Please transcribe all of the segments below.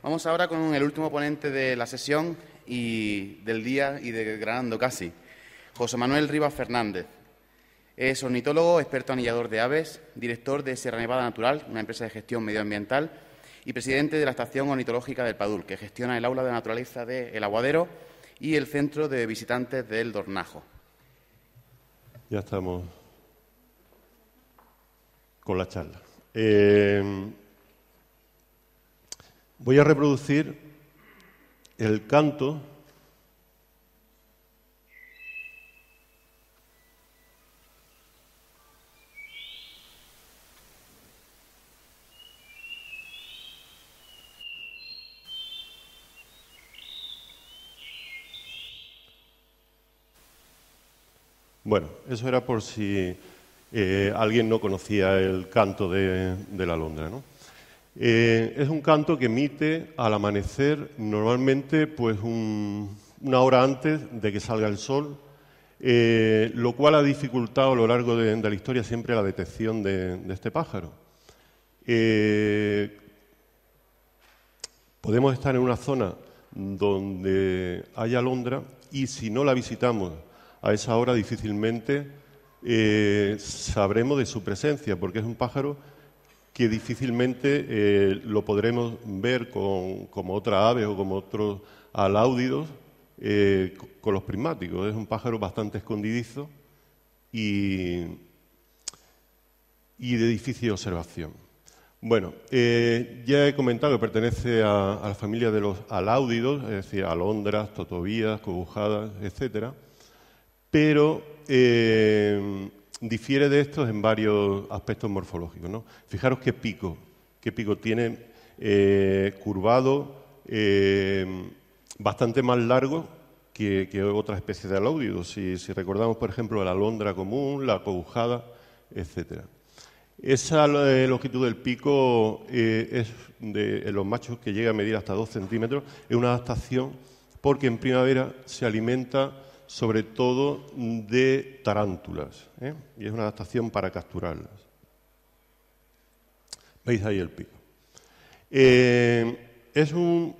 Vamos ahora con el último ponente de la sesión y del día y desgranando casi, José Manuel Rivas Fernández. Es ornitólogo, experto anillador de aves, director de Sierra Nevada Natural, una empresa de gestión medioambiental, y presidente de la Estación Ornitológica del Padul, que gestiona el Aula de Naturaleza de El Aguadero y el Centro de Visitantes del Dornajo. Ya estamos con la charla. Voy a reproducir el canto Bueno, eso era por si alguien no conocía el canto de la alondra, ¿no? Es un canto que emite al amanecer, normalmente pues una hora antes de que salga el sol, lo cual ha dificultado a lo largo de la historia siempre la detección de este pájaro. Podemos estar en una zona donde hay alondra y si no la visitamos a esa hora difícilmente sabremos de su presencia, porque es un pájaro que difícilmente lo podremos ver como otra ave o como otros aláudidos con los prismáticos. Es un pájaro bastante escondidizo y de difícil observación. Bueno, ya he comentado que pertenece a la familia de los aláudidos, es decir, alondras, totobías, cobujadas, etcétera, pero difiere de estos en varios aspectos morfológicos, ¿no? Fijaros qué pico tiene curvado, bastante más largo que otras especies de aláudidos. Si recordamos, por ejemplo, la alondra común, la cobujada, etcétera. Esa longitud del pico es en los machos que llega a medir hasta 2 centímetros. Es una adaptación porque en primavera se alimenta sobre todo de tarántulas, y es una adaptación para capturarlas. ¿Veis ahí el pico? Es un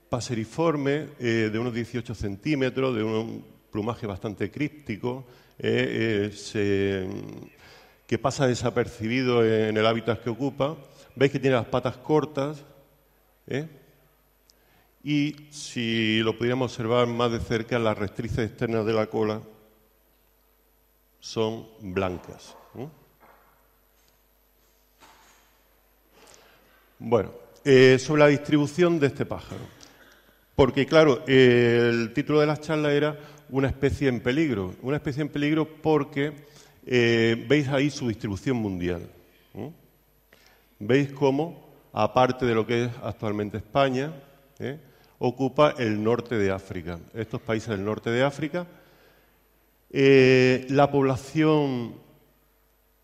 paseriforme de unos 18 centímetros, de un plumaje bastante críptico, que pasa desapercibido en el hábitat que ocupa. Veis que tiene las patas cortas, y si lo pudiéramos observar más de cerca, las rectrices externas de la cola son blancas. Bueno, sobre la distribución de este pájaro. Porque, claro, el título de la charla era una especie en peligro. Una especie en peligro porque veis ahí su distribución mundial. Veis cómo, aparte de lo que es actualmente España, ocupa el norte de África. Estos países del norte de África, la población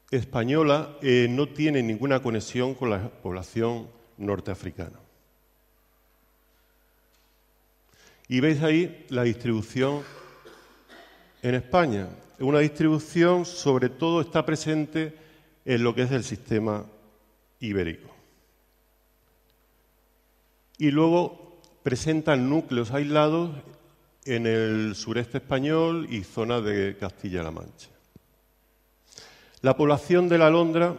española no tiene ninguna conexión con la población norteafricana. Y veis ahí la distribución en España. Una distribución, sobre todo, está presente en lo que es el sistema ibérico. Y luego presentan núcleos aislados en el sureste español y zona de Castilla-La Mancha. La población de la alondra,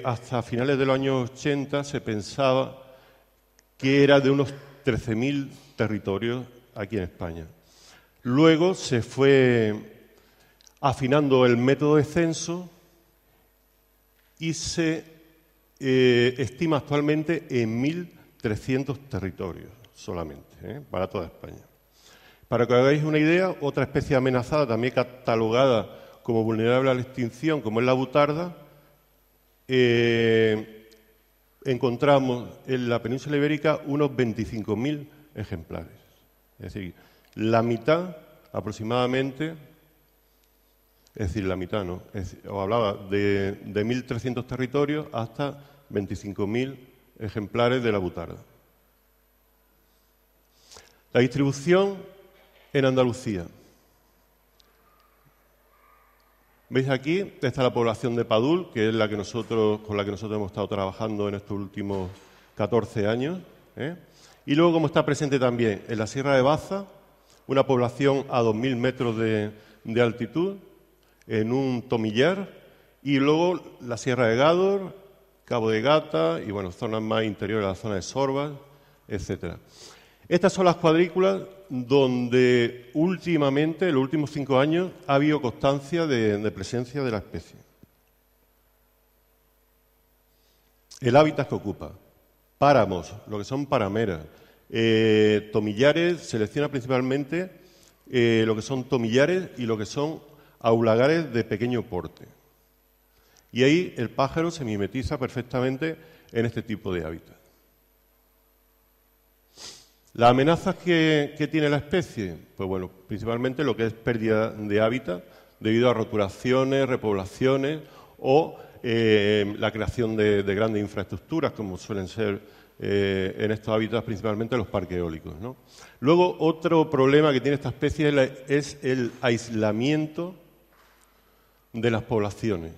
hasta finales de los años 80, se pensaba que era de unos 13.000 territorios aquí en España. Luego se fue afinando el método de censo y se estima actualmente en 1.300 territorios solamente, para toda España. Para que os hagáis una idea, otra especie amenazada, también catalogada como vulnerable a la extinción, como es la butarda, encontramos en la península ibérica unos 25.000 ejemplares. Es decir, la mitad aproximadamente, es decir, la mitad no, os hablaba de 1.300 territorios hasta 25.000 ejemplares de la butarda. La distribución en Andalucía. ¿Veis aquí? Está la población de Padul, que es con la que nosotros hemos estado trabajando en estos últimos 14 años. Y luego, como está presente también en la Sierra de Baza, una población a 2.000 metros de altitud, en un tomillar, y luego la Sierra de Gádor, Cabo de Gata y, bueno, zonas más interiores, la zona de Sorbas, etcétera. Estas son las cuadrículas donde últimamente, en los últimos 5 años, ha habido constancia de presencia de la especie. El hábitat que ocupa: páramos, lo que son parameras, tomillares, selecciona principalmente lo que son tomillares y lo que son aulagares de pequeño porte. Y ahí el pájaro se mimetiza perfectamente en este tipo de hábitat. ¿Las amenazas que tiene la especie? Pues bueno, principalmente lo que es pérdida de hábitat debido a roturaciones, repoblaciones o la creación de grandes infraestructuras, como suelen ser en estos hábitats principalmente los parques eólicos, ¿no? Luego, otro problema que tiene esta especie es el aislamiento de las poblaciones.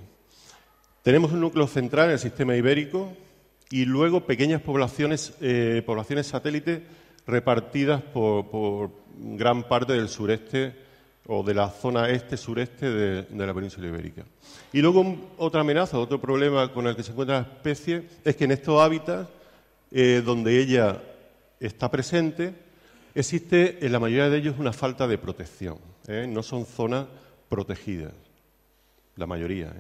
Tenemos un núcleo central en el sistema ibérico y luego pequeñas poblaciones satélites repartidas por gran parte del sureste o de la zona este-sureste de la península ibérica. Y luego otra amenaza, otro problema con el que se encuentra la especie es que en estos hábitats donde ella está presente existe en la mayoría de ellos una falta de protección. No son zonas protegidas, la mayoría,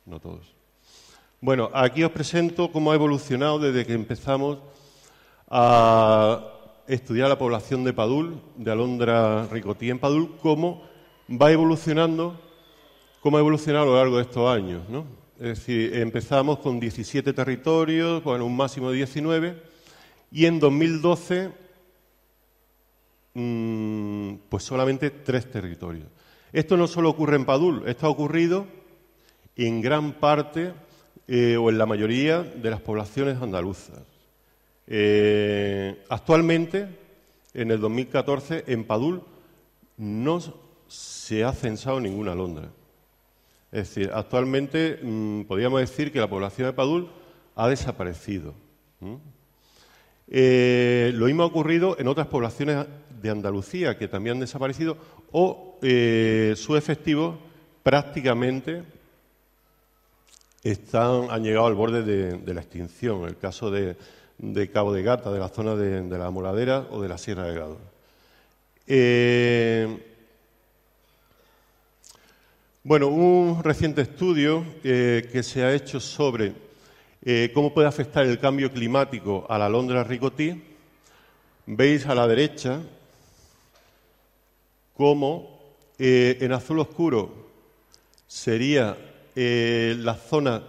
no todos. Bueno, aquí os presento cómo ha evolucionado desde que empezamos a estudiar la población de padul, de alondra ricotí en padul, cómo ha evolucionado a lo largo de estos años, ¿no? Es decir, empezamos con 17 territorios, bueno, un máximo de 19, y en 2012, pues solamente 3 territorios. Esto no solo ocurre en padul, esto ha ocurrido en gran parte o en la mayoría de las poblaciones andaluzas. Actualmente, en el 2014, en padul no se ha censado ninguna alondra. Es decir, actualmente podríamos decir que la población de padul ha desaparecido. Lo mismo ha ocurrido en otras poblaciones de Andalucía que también han desaparecido o sus efectivos prácticamente han llegado al borde de la extinción. El caso de Cabo de Gata, de la zona de la Moradera o de la Sierra de Gádor. Bueno, un reciente estudio que se ha hecho sobre cómo puede afectar el cambio climático a la alondra ricotí. Veis a la derecha cómo en azul oscuro sería la zona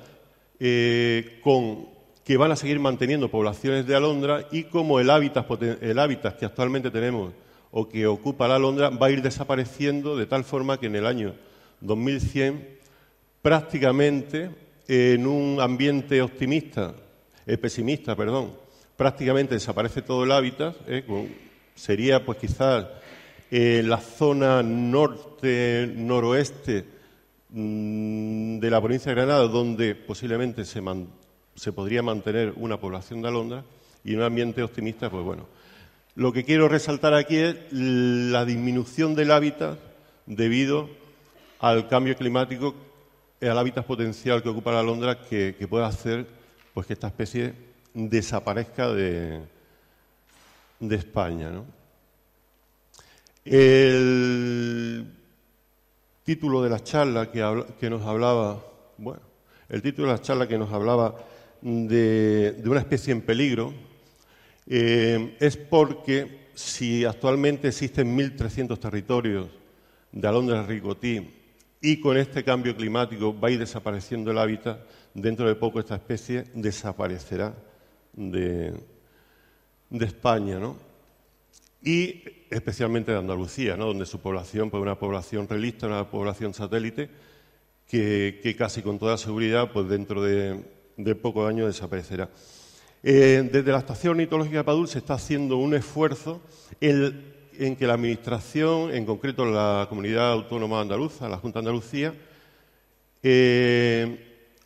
que van a seguir manteniendo poblaciones de alondra y cómo el hábitat que actualmente tenemos o que ocupa la alondra va a ir desapareciendo de tal forma que en el año 2100 prácticamente en un ambiente pesimista, prácticamente desaparece todo el hábitat, sería pues quizás la zona norte-noroeste de la provincia de Granada, donde posiblemente se podría mantener una población de alondra, y en un ambiente optimista, pues bueno. Lo que quiero resaltar aquí es la disminución del hábitat debido al cambio climático, al hábitat potencial que ocupa la alondra, que puede hacer pues que esta especie desaparezca de España, ¿no? El título de la charla que nos hablaba, bueno, el título de la charla que nos hablaba de una especie en peligro, es porque si actualmente existen 1.300 territorios de alondra ricotí y con este cambio climático va a ir desapareciendo el hábitat, dentro de poco esta especie desaparecerá de España, ¿no? Y especialmente de Andalucía, ¿no? Donde su población pues una población relista, una población satélite que casi con toda seguridad pues dentro de pocos años desaparecerá. Desde la Estación Ornitológica de Padul se está haciendo un esfuerzo en que la Administración, en concreto la Comunidad Autónoma Andaluza, la Junta de Andalucía,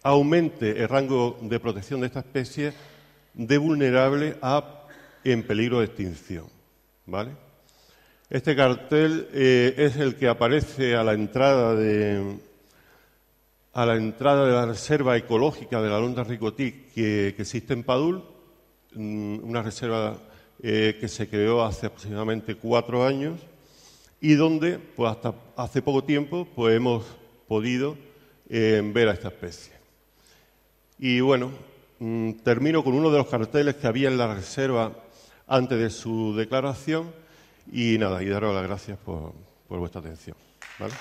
aumente el rango de protección de esta especie de vulnerable a en peligro de extinción, ¿vale? Este cartel es el que aparece a la entrada de la reserva ecológica de la Alondra Ricotí que existe en Padul, una reserva que se creó hace aproximadamente 4 años y donde, pues hasta hace poco tiempo, pues hemos podido ver a esta especie. Y bueno, termino con uno de los carteles que había en la reserva antes de su declaración y nada, y daros las gracias por vuestra atención, ¿vale?